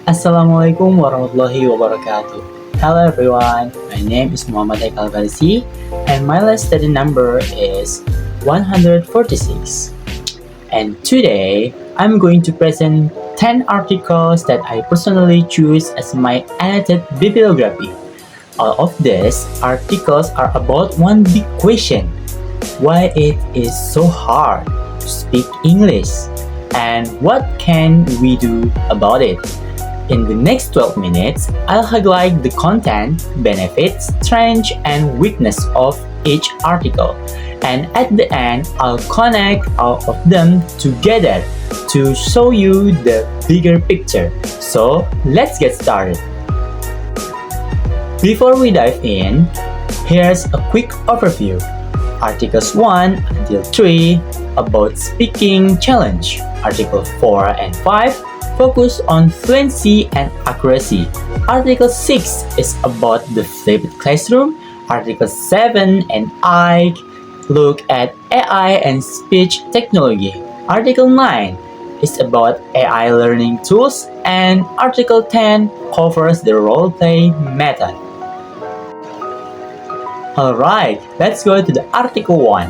Assalamualaikum warahmatullahi wabarakatuh. Hello everyone, my name is Muhammad Haikal Farisi and my last study number is 146. And today I'm going to present 10 articles that I personally choose as my annotated bibliography. All of these articles are about one big question: why it is so hard to speak English and what can we do about it. In the next 12 minutes, I'll highlight the content, benefits, strengths, and weakness of each article. And at the end, I'll connect all of them together to show you the bigger picture. So, let's get started. Before we dive in, here's a quick overview. Articles 1 until 3 about speaking challenge. Article 4 and 5 focus on fluency and accuracy. Article 6 is about the flipped classroom. Article 7 and 8 look at AI and speech technology. Article 9 is about AI learning tools, and Article 10 covers the role-play method. Alright, let's go to the Article 1.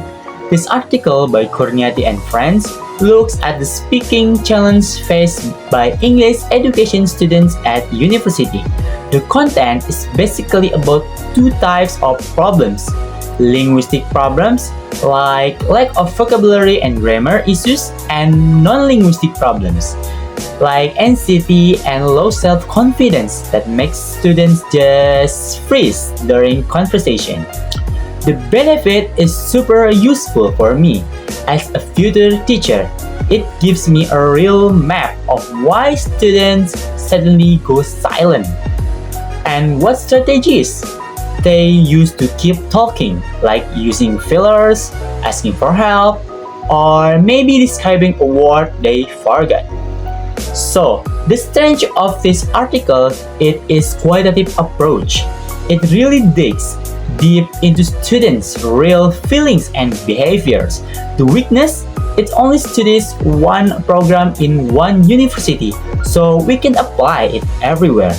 This article by Kurniati and friends looks at the speaking challenge faced by English education students at university. The content is basically about two types of problems: linguistic problems, like lack of vocabulary and grammar issues, and non-linguistic problems, like anxiety and low self-confidence that makes students just freeze during conversation. The benefit is super useful for me as a future teacher. It gives me a real map of why students suddenly go silent and what strategies they use to keep talking, like using fillers, asking for help, or maybe describing a word they forgot. So, the strength of this article, it is qualitative approach. It really digs deep into students' real feelings and behaviors. The weakness, it only studies one program in one university, so we can apply it everywhere.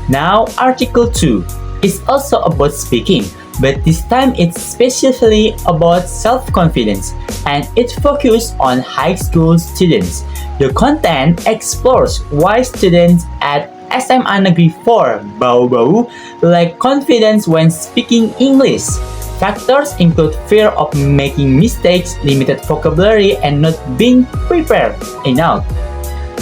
Now, Article 2 is also about speaking, but this time it's specifically about self-confidence, and it focuses on high school students. The content explores why students at SMA Negeri 4 Bau-Bau lack confidence when speaking English. Factors include fear of making mistakes, limited vocabulary, and not being prepared enough.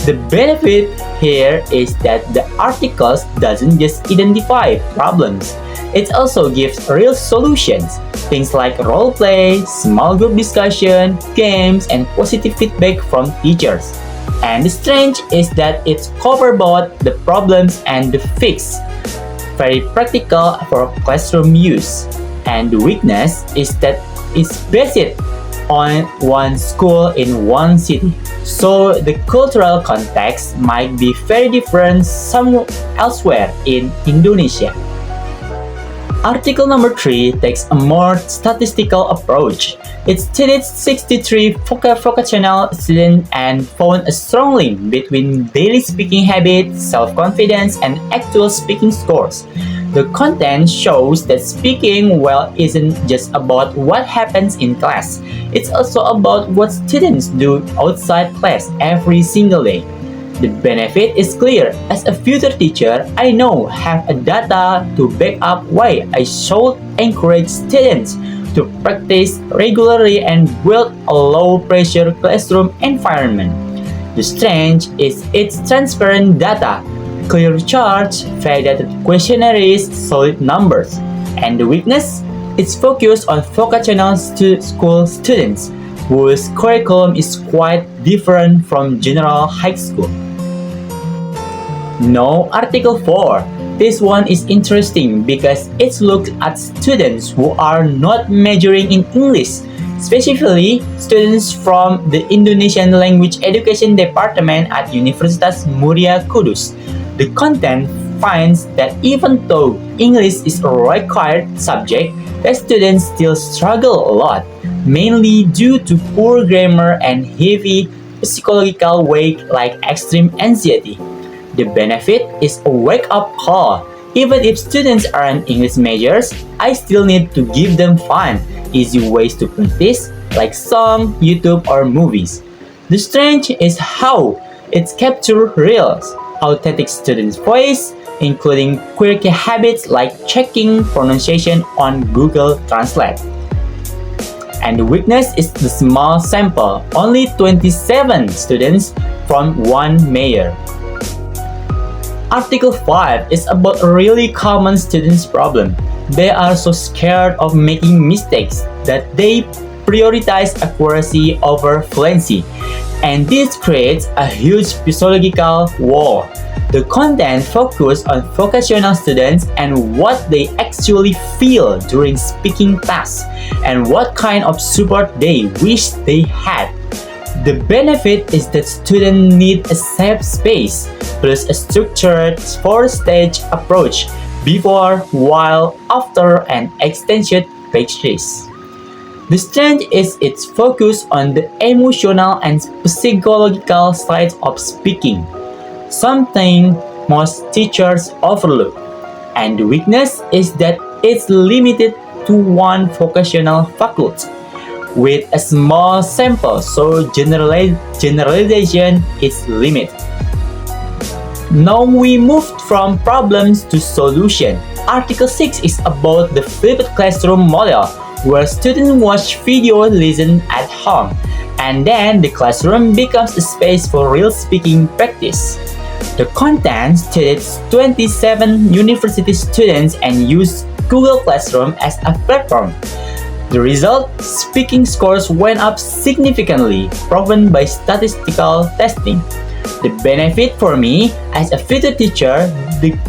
The benefit here is that the articles doesn't just identify problems, it also gives real solutions, things like role play, small group discussion, games, and positive feedback from teachers. And the strength is that it covers both the problems and the fix. Very practical for classroom use. And the weakness is that it's based on one school in one city. So the cultural context might be very different somewhere elsewhere in Indonesia. Article number 3 takes a more statistical approach. It studied 63 vocational students and found a strong link between daily speaking habits, self-confidence, and actual speaking scores. The content shows that speaking well isn't just about what happens in class. It's also about what students do outside class every single day. The benefit is clear. As a future teacher, I now have a data to back up why I should encourage students to practice regularly and build a low-pressure classroom environment. The strength is its transparent data, clear charts, validated questionnaires, solid numbers. And the weakness? It's focused on vocational school students, whose curriculum is quite different from general high school. Now, Article 4. This one is interesting because it looks at students who are not majoring in English, specifically students from the Indonesian Language Education Department at Universitas Muria Kudus. The content finds that even though English is a required subject, the students still struggle a lot, mainly due to poor grammar and heavy psychological way like extreme anxiety. The benefit is a wake-up call. Even if students aren't English majors, I still need to give them fun, easy ways to practice, like song, YouTube, or movies. The strange is how it's captured real, authentic students' voice, including quirky habits like checking pronunciation on Google Translate. And the weakness is the small sample, only 27 students from one major. Article 5 is about a really common students' problem. They are so scared of making mistakes that they prioritize accuracy over fluency, and this creates a huge psychological wall. The content focuses on vocational students and what they actually feel during speaking tasks and what kind of support they wish they had. The benefit is that students need a safe space plus a structured four-stage approach before, while, after, and extension practice. The strength is its focus on the emotional and psychological side of speaking, something most teachers overlook. And the weakness is that it's limited to one vocational faculty with a small sample, so generalization is limited. Now we moved from problems to solution. Article 6 is about the flipped classroom model, where students watch video listen at home, and then the classroom becomes a space for real speaking practice. The content studied 27 university students and used Google Classroom as a platform. The result, speaking scores went up significantly, proven by statistical testing. The benefit for me as a future teacher,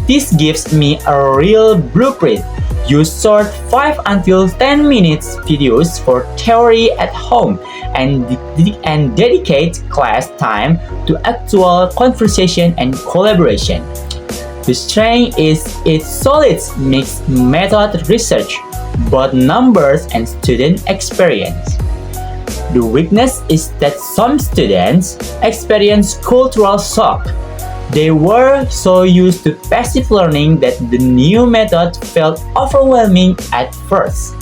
this gives me a real blueprint. Use short 5 until 10 minutes videos for theory at home and dedicate class time to actual conversation and collaboration. The strength is its solid mixed method research, both numbers and student experience. The weakness is that some students experience cultural shock. They were so used to passive learning that the new method felt overwhelming at first.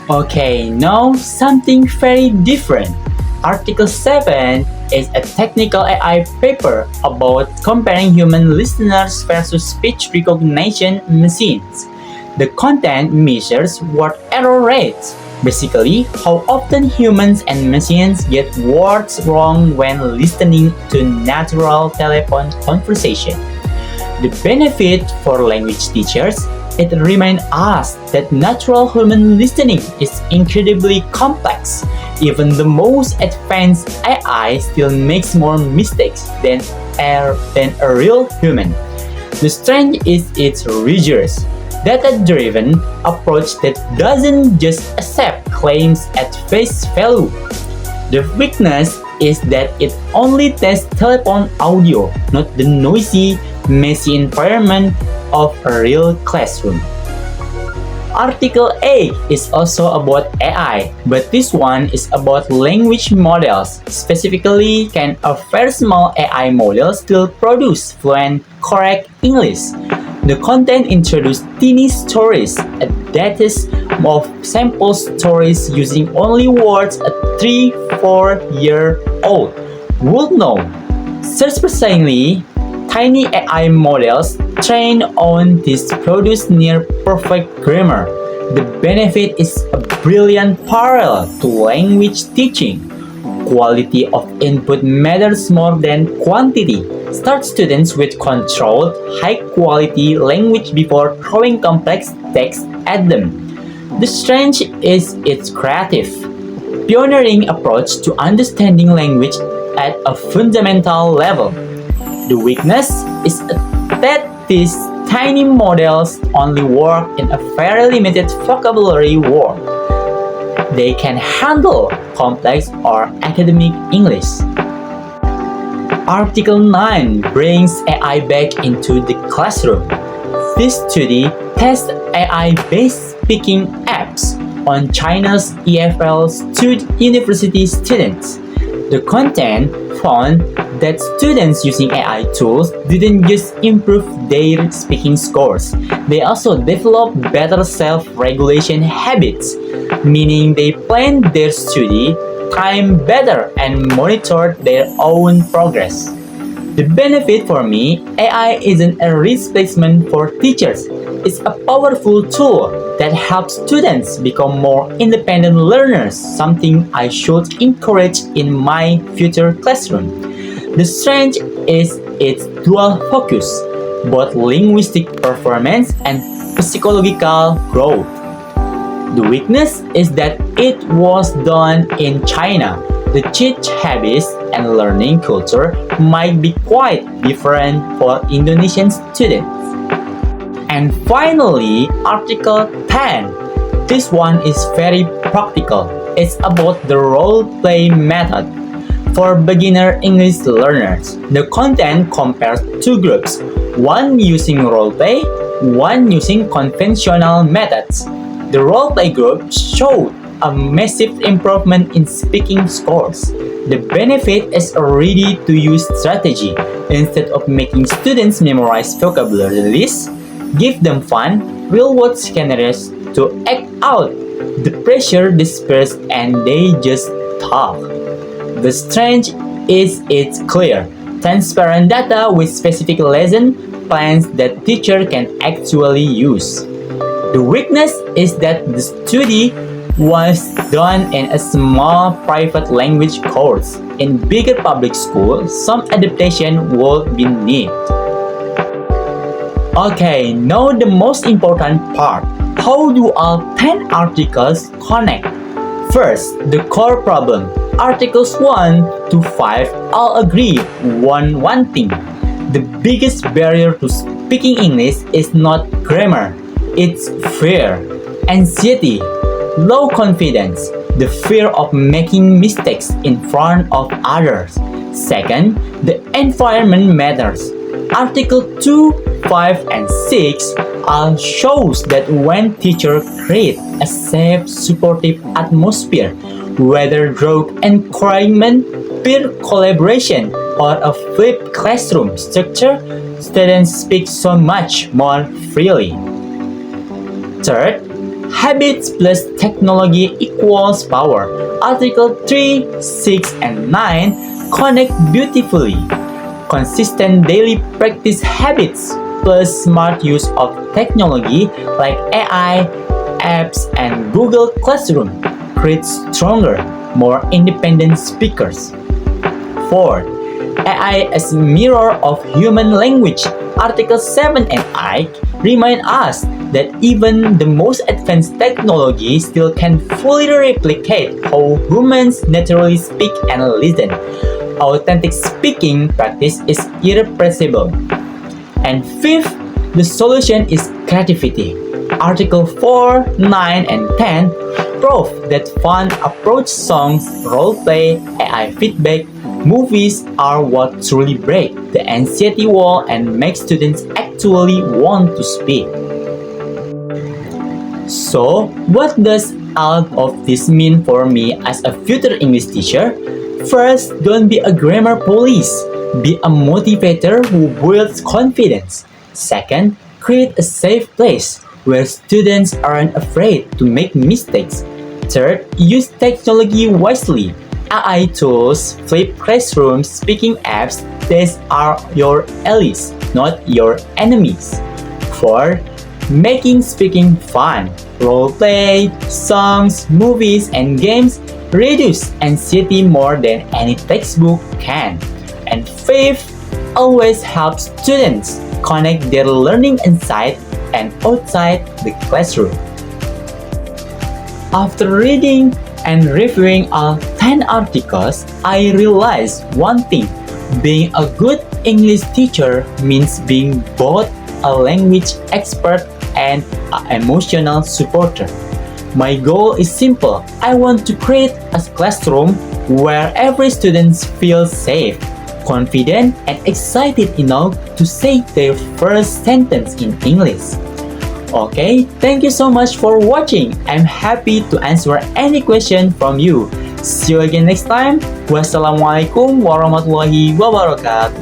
Okay, now something very different. Article 7 is a technical AI paper about comparing human listeners versus speech recognition machines. The content measures word error rates, basically how often humans and machines get words wrong when listening to natural telephone conversation. The benefit for language teachers, it reminds us that natural human listening is incredibly complex. Even the most advanced AI still makes more mistakes than a real human. The strength is its rigorous, data-driven approach that doesn't just accept claims at face value. The weakness is that it only tests telephone audio, not the noisy, messy environment of a real classroom. Article 8 is also about AI, but this one is about language models. Specifically, can a very small AI model still produce fluent, correct English? The content introduced teeny stories, a database of sample stories using only words a 3-4-year-old would know. Surprisingly, tiny AI models trained on this produce near perfect grammar. The benefit is a brilliant parallel to language teaching. Quality of input matters more than quantity. Start students with controlled, high-quality language before throwing complex text at them. The strength is its creative, pioneering approach to understanding language at a fundamental level. The weakness is that these tiny models only work in a very limited vocabulary world. They can handle complex or academic English. Article 9 brings AI back into the classroom. This study tests AI-based speaking apps on China's EFL university students. The content found that students using AI tools didn't just improve their speaking scores, they also developed better self-regulation habits, meaning they planned their study time better and monitored their own progress. The benefit for me, AI isn't a replacement for teachers. It's a powerful tool that helps students become more independent learners, something I should encourage in my future classroom. The strength is its dual focus, both linguistic performance and psychological growth. The weakness is that it was done in China. The teach habits and learning culture might be quite different for Indonesian students. And finally, Article 10. This one is very practical. It's about the role play method. For beginner English learners, the content compares two groups, one using role play, one using conventional methods. The role play group showed a massive improvement in speaking scores. The benefit is a ready-to-use strategy. Instead of making students memorize vocabulary lists, give them fun, real-world scenarios to act out. The pressure dispersed and they just talk. The strength is it's clear, transparent data with specific lesson plans that teacher can actually use. The weakness is that the study was done in a small private language course. In bigger public schools, some adaptation would be needed. Okay, now the most important part. How do all 10 articles connect? First, the core problem. Articles 1 to 5 all agree on one thing. The biggest barrier to speaking English is not grammar, it's fear, anxiety, low confidence, the fear of making mistakes in front of others. Second, the environment matters. Article 2, 5, and 6 all shows that when teachers create a safe, supportive atmosphere, whether through encouragement, peer collaboration, or a flipped classroom structure, students speak so much more freely. Third, habits plus technology equals power. Article 3, 6, and 9 connect beautifully. Consistent daily practice habits plus smart use of technology like AI, apps, and Google Classroom create stronger, more independent speakers. Fourth, AI as a mirror of human language. Article 7 and 8 remind us that even the most advanced technology still can fully replicate how humans naturally speak and listen. Authentic speaking practice is irreplaceable. And fifth, the solution is creativity. Article 4, 9, and 10 prove that fun approach songs, roleplay, AI feedback, movies are what truly break the anxiety wall and make students actually want to speak. So, what does all of this mean for me as a future English teacher? First, don't be a grammar police. Be a motivator who builds confidence. Second, create a safe place where students aren't afraid to make mistakes. Third, use technology wisely. AI tools, flipped classrooms, speaking apps, these are your allies, not your enemies. Fourth, making speaking fun. Roleplay, songs, movies, and games reduce anxiety more than any textbook can. And fifth, always help students connect their learning inside and outside the classroom. After reading and reviewing all 10 articles, I realized one thing. Being a good English teacher means being both a language expert and an emotional supporter. My goal is simple. I want to create a classroom where every student feels safe, confident, and excited enough to say their first sentence in English. Okay, thank you so much for watching. I'm happy to answer any question from you. See you again next time. Wassalamualaikum warahmatullahi wabarakatuh.